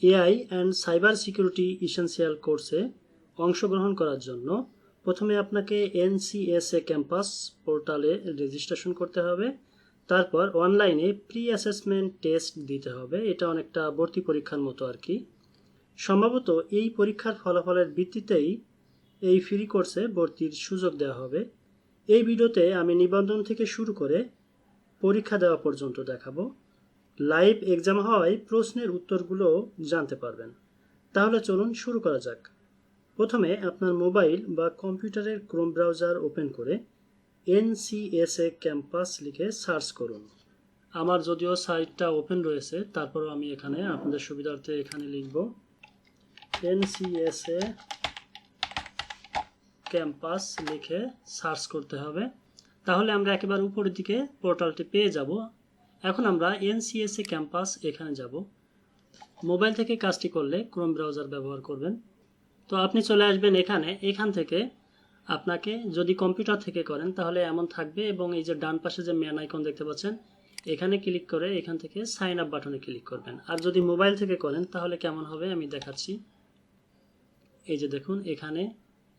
AI and cyber security essential কোর্সে অংশগ্রহণ করার জন্য প্রথমে আপনাকে এনসিএসএ ক্যাম্পাস পোর্টালে রেজিস্ট্রেশন করতে হবে। তারপর অনলাইনে প্রি অ্যাসেসমেন্ট টেস্ট দিতে হবে। এটা অনেকটা ভর্তি পরীক্ষার মতো আর কি। সম্ভবত এই পরীক্ষার ফলাফলের ভিত্তিতেই এই ফ্রি কোর্সে ভর্তির সুযোগ দেওয়া হবে। এই ভিডিওতে আমি নিবন্ধন থেকে শুরু করে পরীক্ষা দেওয়া পর্যন্ত দেখাবো। লাইভ এক্সাম হওয়ায় প্রশ্নের উত্তরগুলো জানতে পারবেন। তাহলে চলুন শুরু করা যাক। প্রথমে আপনার মোবাইল বা কম্পিউটারের ক্রোম ব্রাউজার ওপেন করে এনসিএসএ ক্যাম্পাস লিখে সার্চ করুন। আমার যদিও সাইটটা ওপেন রয়েছে, তারপরও আমি এখানে আপনাদের সুবিধার্থে এখানে লিখব এনসিএসএ ক্যাম্পাস লিখে সার্চ করতে হবে। তাহলে আমরা একেবারে উপরের দিকে পোর্টালটি পেয়ে যাব। এখন আমরা এনসিএসএ ক্যাম্পাস এখানে যাব। মোবাইল থেকে কাজটি করলে ক্রোম ব্রাউজার ব্যবহার করবেন। তো আপনি চলে আসবেন এখান থেকে আপনাকে যদি কম্পিউটার থেকে করেন তাহলে এমন থাকবে, এবং এই যে ডান পাশে যে ম্যান আইকন দেখতে পাচ্ছেন এখানে ক্লিক করে এখান থেকে সাইন আপ বাটনে ক্লিক করবেন। আর যদি মোবাইল থেকে করেন তাহলে কেমন হবে আমি দেখাচ্ছি। এই যে দেখুন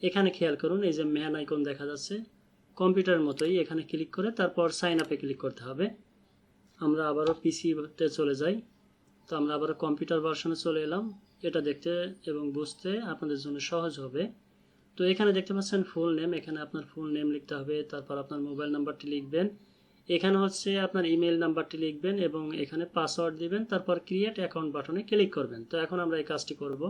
এখানে খেয়াল করুন, এই যে ম্যান আইকন দেখা যাচ্ছে কম্পিউটারের মতোই। এখানে ক্লিক করে তারপর সাইন আপে ক্লিক করতে হবে। আমরা আবারও পিসিতে চলে যাই। তো আমরা আবারও কম্পিউটার ভার্সনে চলে এলাম। এটা দেখতে এবং বুঝতে আপনাদের জন্য সহজ হবে। তো এখানে দেখতে পাচ্ছেন ফুল নেম, এখানে আপনার ফুল নেম লিখতে হবে। তারপর আপনার মোবাইল নাম্বারটি লিখবেন, এখানে হচ্ছে আপনার ইমেল নাম্বারটি লিখবেন এবং এখানে পাসওয়ার্ড দিবেন। তারপর ক্রিয়েট অ্যাকাউন্ট বাটনে ক্লিক করবেন। তো এখন আমরা এই কাজটি করব।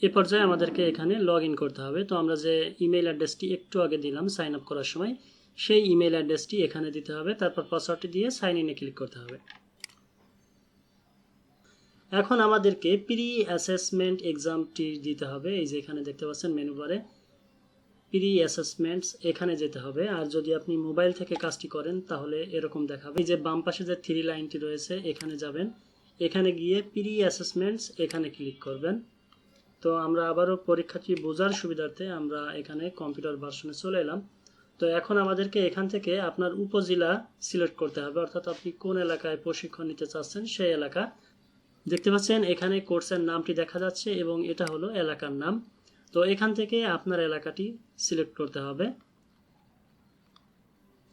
এ পর্যায়ে আমাদেরকে এখানে লগ ইন করতে হবে। তো আমরা যে ইমেল অ্যাড্রেসটি একটু আগে দিলাম সাইন আপ করার সময়, সেই ইমেল অ্যাড্রেসটি এখানে দিতে হবে। তারপর পাসওয়ার্ডটি দিয়ে সাইন ইনে ক্লিক করতে হবে। এখন আমাদেরকে প্রি অ্যাসেসমেন্ট এক্সামটি দিতে হবে। এই যে এখানে দেখতে পাচ্ছেন মেনু বারে প্রি অ্যাসেসমেন্টস, এখানে যেতে হবে। আর যদি আপনি মোবাইল থেকে কাজটি করেন তাহলে এরকম দেখাবে। এই যে বাম পাশে যে থ্রি লাইনটি রয়েছে এখানে যাবেন, এখানে গিয়ে প্রি অ্যাসেসমেন্টস এখানে ক্লিক করবেন। তো আমরা আবারও পরীক্ষাটি বোঝার সুবিধার্থে আমরা এখানে কম্পিউটার ভার্সনে চলে এলাম। তো এখন আমাদেরকে এখান থেকে আপনার উপজেলা সিলেক্ট করতে হবে, অর্থাৎ আপনি কোন এলাকায় প্রশিক্ষণ নিতে চাচ্ছেন সেই এলাকা। দেখতে পাচ্ছেন এখানে কোর্সের নামটি দেখা যাচ্ছে এবং এটা হলো এলাকার নাম। তো এখান থেকে আপনার এলাকাটি সিলেক্ট করতে হবে।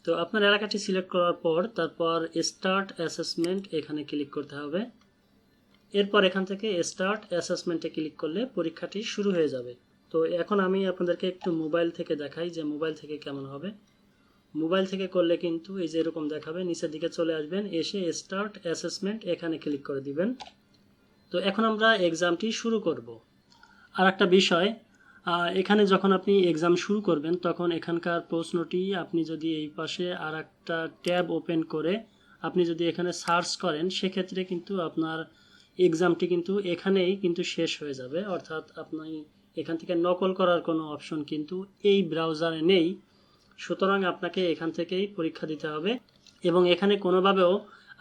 তো আপনার এলাকাটি সিলেক্ট করার পর তারপর স্টার্ট অ্যাসেসমেন্ট এখানে ক্লিক করতে হবে। এরপর এখান থেকে স্টার্ট অ্যাসেসমেন্টে ক্লিক করলে পরীক্ষাটি শুরু হয়ে যাবে। তো এখন আমি আপনাদেরকে একটু মোবাইল থেকে দেখাই যে মোবাইল থেকে কেমন হবে। মোবাইল থেকে করলে কিন্তু এই যে এরকম দেখাবে, নিচের দিকে চলে আসবেন, এসে স্টার্ট অ্যাসেসমেন্ট এখানে ক্লিক করে দিবেন। তো এখন আমরা এক্সামটি শুরু করব। আর একটা বিষয়, এখানে যখন আপনি এক্সাম শুরু করবেন তখন এখানকার প্রশ্নটি আপনি যদি এই পাশে আর একটা ট্যাব ওপেন করে আপনি যদি এখানে সার্চ করেন সেক্ষেত্রে কিন্তু আপনার এক্সামটি কিন্তু এখানেই কিন্তু শেষ হয়ে যাবে। অর্থাৎ আপনি এখান থেকে নকল করার কোনো অপশন কিন্তু এই ব্রাউজারে নেই। সুতরাং আপনাকে এখান থেকেই পরীক্ষা দিতে হবে এবং এখানে কোনোভাবেও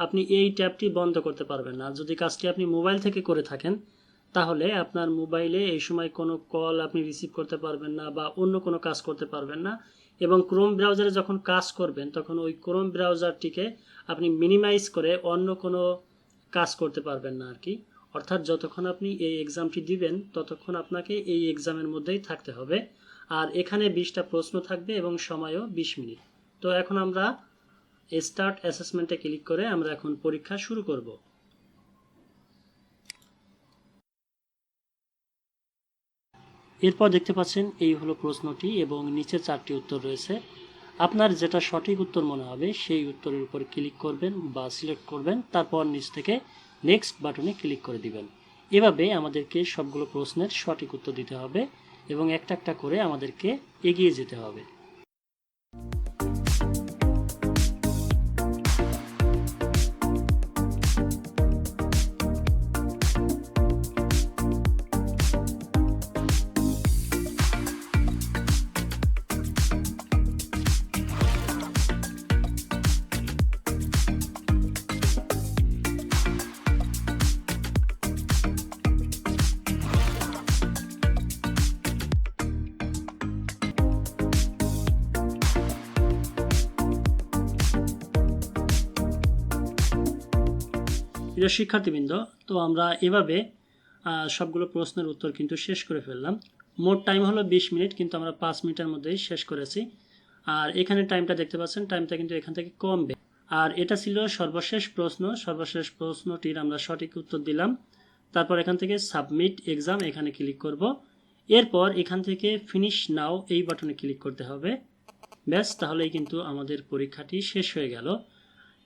আপনি এই ট্যাবটি বন্ধ করতে পারবেন না। যদি কাজটি আপনি মোবাইল থেকে করে থাকেন তাহলে আপনার মোবাইলে এই সময় কোনো কল আপনি রিসিভ করতে পারবেন না বা অন্য কোনো কাজ করতে পারবেন না। এবং ক্রোম ব্রাউজারে যখন কাজ করবেন তখন ওই ক্রোম ব্রাউজারটিকে আপনি মিনিমাইজ করে অন্য কোনো কাজ করতে পারবেন না আর কি। অর্থাৎ যতক্ষণ আপনি এই এক্সামটি দিবেন ততক্ষণ আপনাকে এই এক্সামের মধ্যেই থাকতে হবে। আর এখানে 20টা প্রশ্ন থাকবে এবং সময়ও 20 মিনিট। তো এখন আমরা স্টার্ট অ্যাসেসমেন্টে ক্লিক করে আমরা এখন পরীক্ষা শুরু করব। এরপর দেখতে পাচ্ছেন এই হলো প্রশ্নটি এবং নিচে 4টি উত্তর রয়েছে। আপনার যেটা সঠিক উত্তর মনে হবে সেই উত্তরের উপর ক্লিক করবেন বা সিলেক্ট করবেন, তারপর নিচ থেকে নেক্সট বাটনে ক্লিক করে দিবেন। এভাবে আমাদেরকে সবগুলো প্রশ্নের সঠিক উত্তর দিতে হবে এবং একটা একটা করে আমাদেরকে এগিয়ে যেতে হবে। প্রিয় শিক্ষার্থীবৃন্দ, তো আমরা এভাবে সবগুলো প্রশ্নের উত্তর কিন্তু শেষ করে ফেললাম। মোট টাইম হলো 20 মিনিট, কিন্তু আমরা 5 মিনিটের মধ্যেই শেষ করেছি। আর এখানে টাইমটা দেখতে পাচ্ছেন, টাইমটা কিন্তু এখান থেকে কমবে। আর এটা ছিল সর্বশেষ প্রশ্ন। সর্বশেষ প্রশ্নটির আমরা সঠিক উত্তর দিলাম। তারপর এখান থেকে সাবমিট এক্সাম এখানে ক্লিক করব। এরপর এখান থেকে ফিনিশ নাও এই বাটনে ক্লিক করতে হবে। ব্যাস, তাহলেই কিন্তু আমাদের পরীক্ষাটি শেষ হয়ে গেল।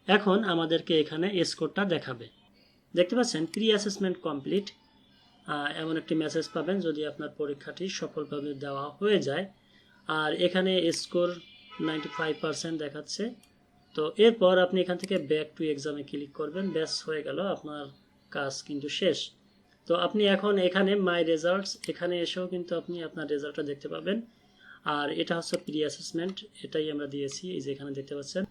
এখন আমাদেরকে এখানে স্কোরটা দেখাবে। দেখতে পাচ্ছেন প্রি অ্যাসেসমেন্ট কমপ্লিট, এমন একটি মেসেজ পাবেন যদি আপনার পরীক্ষাটি সফলভাবে দেওয়া হয়ে যায়। আর এখানে স্কোর 95% দেখাচ্ছে। তো এরপর আপনি এখান থেকে ব্যাক টু এক্সামে ক্লিক করবেন। ব্যাস, হয়ে গেল, আপনার কাজ কিন্তু শেষ। তো আপনি এখন এখানে মাই রেজাল্টস, এখানে এসেও কিন্তু আপনি আপনার রেজাল্টটা দেখতে পাবেন। আর এটা হচ্ছে প্রি অ্যাসেসমেন্ট, এটাই আমরা দিয়েছি, এই যে এখানে দেখতে পাচ্ছেন।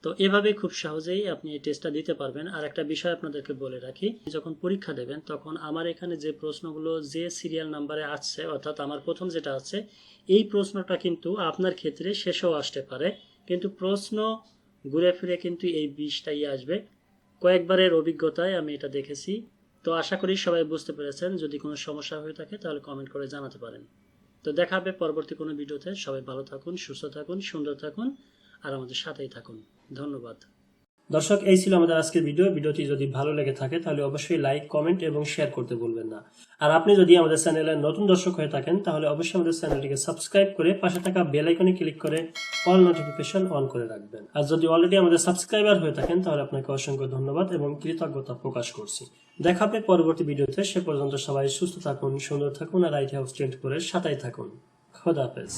তো এভাবে খুব সহজেই আপনি এই টেস্টটা দিতে পারবেন। আর একটা বিষয় আপনাদেরকে বলে রাখি, যখন পরীক্ষা দেবেন তখন আমার এখানে যে প্রশ্নগুলো যে সিরিয়াল নাম্বারে আসছে, অর্থাৎ আমার প্রথম যেটা আছে, এই প্রশ্নটা কিন্তু আপনার ক্ষেত্রে শেষেও আসতে পারে, কিন্তু প্রশ্ন ঘুরে ফিরে কিন্তু এই 20টাই আসবে। কয়েকবারের অভিজ্ঞতায় আমি এটা দেখেছি। তো আশা করি সবাই বুঝতে পেরেছেন। যদি কোনো সমস্যা হয়ে থাকে তাহলে কমেন্ট করে জানাতে পারেন। তো দেখা হবে পরবর্তী কোনো ভিডিওতে। সবাই ভালো থাকুন, সুস্থ থাকুন, সুন্দর থাকুন, আর আমাদের সাথেই থাকুন। ধন্যবাদ। দর্শক, এই ছিল আমাদের আজকের ভিডিও। ভিডিওটি যদি ভালো লেগে থাকে তাহলে অবশ্যই লাইক, কমেন্ট এবং শেয়ার করতে ভুলবেন না। আর আপনি যদি আমাদের চ্যানেলের নতুন দর্শক হয়ে থাকেন তাহলে অবশ্যই আমাদের চ্যানেলটিকে সাবস্ক্রাইব করে পাশে থাকা বেল আইকনে ক্লিক করে অল নোটিফিকেশন অন করে রাখবেন। আর যদি অলরেডি আমাদের সাবস্ক্রাইবার হয়ে থাকেন তাহলে আপনাকে অসংখ্য ধন্যবাদ এবং কৃতজ্ঞতা প্রকাশ করছি। দেখা হবে পরবর্তী ভিডিওতে। সে পর্যন্ত সবাই সুস্থ থাকুন, সুন্দর থাকুন, আর আইটি হাউস ট্রেন্ড করে সাথেই থাকুন। খোদা হাফেজ।